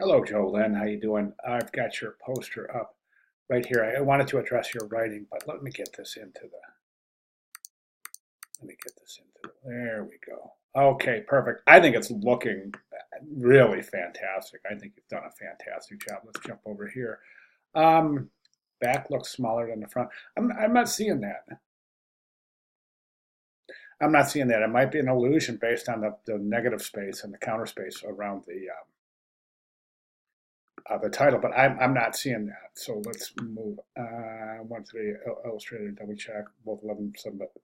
Hello, Jolynn. How you doing? I've got your poster up right here. I wanted to address your writing, but let me get this into there we go. Okay, perfect. I think it's looking really fantastic. I think you've done a fantastic job. Let's jump over here. Um, Back looks smaller than the front. I'm not seeing that. I'm not seeing that. It might be an illusion based on the negative space and the counter space around the title, but I'm not seeing that. So let's move 1 3 illustrated, double check both 11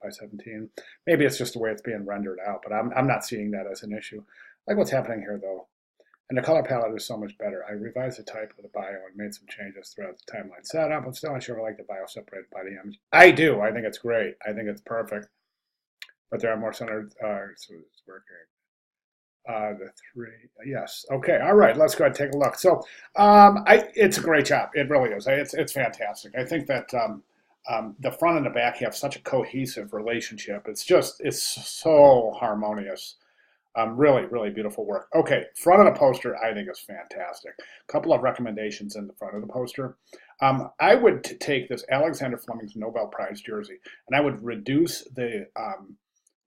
by 17. Maybe it's just the way it's being rendered out, but I'm not seeing that as an issue. Like what's happening here though. And the color palette is so much better. I revised the type of the bio and made some changes throughout the timeline setup. I'm still not sure I like the bio separated by the image. I do. I think it's great. I think it's perfect. But there are more centered, so it's working. The three, yes. Okay, all right. Let's go ahead and take a look. So, it's a great job. It really is. It's fantastic. I think that the front and the back have such a cohesive relationship. It's so harmonious. Really, really beautiful work. Okay, front of the poster I think is fantastic. A couple of recommendations in the front of the poster. I would take this Alexander Fleming's Nobel Prize jersey, and I would reduce the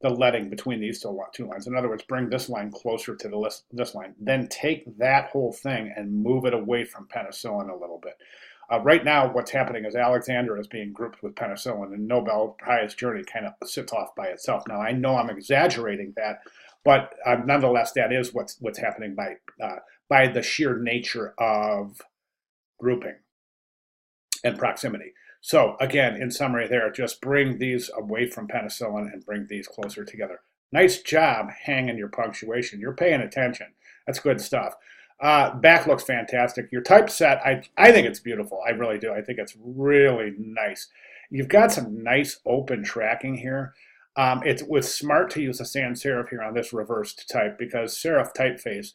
leading between these two lines. In other words, bring this line closer to this line. Then take that whole thing and move it away from penicillin a little bit. Right now, what's happening is Alexander is being grouped with penicillin, and Nobel Prize journey kind of sits off by itself. Now, I know I'm exaggerating that, but nonetheless, that is what's happening by the sheer nature of grouping and proximity. So again, in summary there, just bring these away from penicillin and bring these closer together. Nice job hanging your punctuation. You're paying attention. That's good stuff. Back looks fantastic. Your typeset, I think it's beautiful. I really do. I think it's really nice. You've got some nice open tracking here. It was smart to use a sans serif here on this reversed type because serif typeface,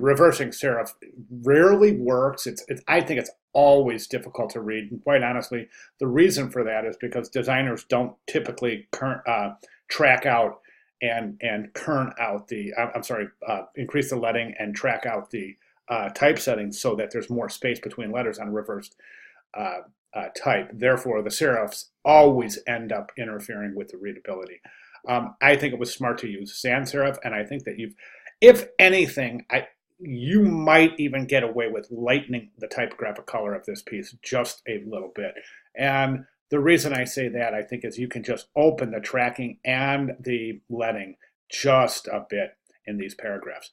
reversing serif rarely works. I think it's always difficult to read. And quite honestly, the reason for that is because designers don't typically track out and kern out increase the leading and track out the typesetting so that there's more space between letters on reversed type. Therefore, the serifs always end up interfering with the readability. I think it was smart to use sans serif, and I think that if anything, you might even get away with lightening the typographic color of this piece just a little bit. And the reason I say that, I think, is you can just open the tracking and the leading just a bit in these paragraphs.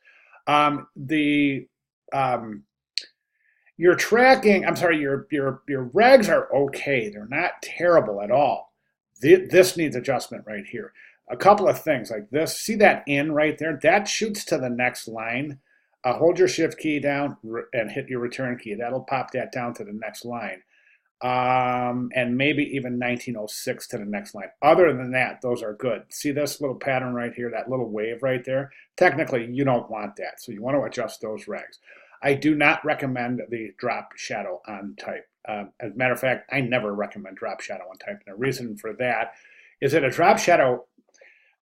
Your tracking, I'm sorry, your regs are okay. They're not terrible at all. This needs adjustment right here. A couple of things like this. See that in right there? That shoots to the next line. Hold your shift key down and hit your return key. That'll pop that down to the next line. And maybe even 1906 to the next line. Other than that, those are good. See this little pattern right here, that little wave right there? Technically, you don't want that, so you want to adjust those regs. I do not recommend the drop shadow on type. As a matter of fact, I never recommend drop shadow on type. And the reason for that is that a drop shadow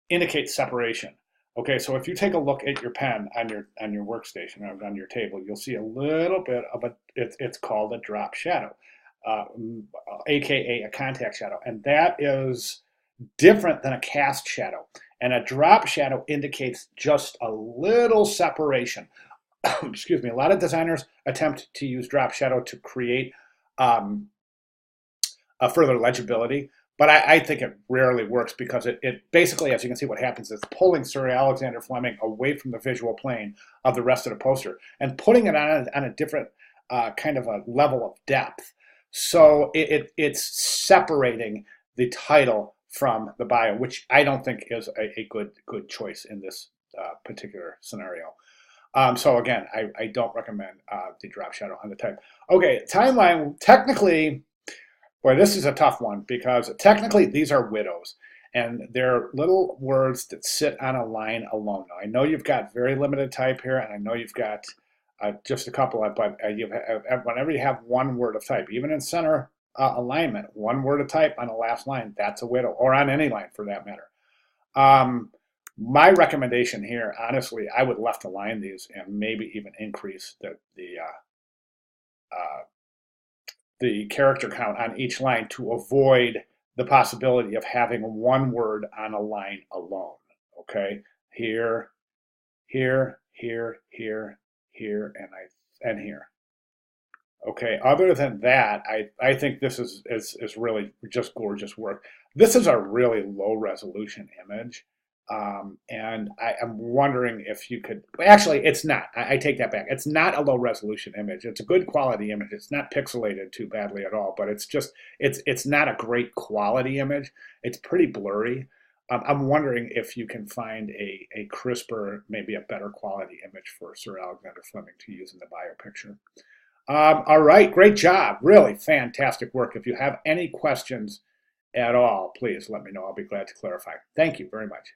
indicates separation. Okay, so if you take a look at your pen on your workstation or on your table, you'll see a little bit of it's called a drop shadow, aka a contact shadow, and that is different than a cast shadow. And a drop shadow indicates just a little separation. Excuse me. A lot of designers attempt to use drop shadow to create a further legibility. But I think it rarely works because it basically, as you can see, what happens is pulling Sir Alexander Fleming away from the visual plane of the rest of the poster and putting it on a different kind of a level of depth. So it's separating the title from the bio, which I don't think is a good choice in this particular scenario. So again, I don't recommend the drop shadow on the type. Okay, timeline, technically, boy, this is a tough one because technically these are widows and they're little words that sit on a line alone. Now, I know you've got very limited type here and I know you've got just a couple of, but whenever you have one word of type, even in center alignment, one word of type on the last line, that's a widow, or on any line for that matter. My recommendation here, honestly, I would left align these and maybe even increase the uh, the character count on each line to avoid the possibility of having one word on a line alone. Okay, here, here, here, here, here, and here. Okay, other than that, I think this is really just gorgeous work. This is a really low resolution image. And I am wondering if you could, actually, it's not. I take that back. It's not a low resolution image. It's a good quality image. It's not pixelated too badly at all, but it's not a great quality image. It's pretty blurry. I'm wondering if you can find a crisper, maybe a better quality image for Sir Alexander Fleming to use in the bio picture. All right, great job. Really fantastic work. If you have any questions at all, please let me know. I'll be glad to clarify. Thank you very much.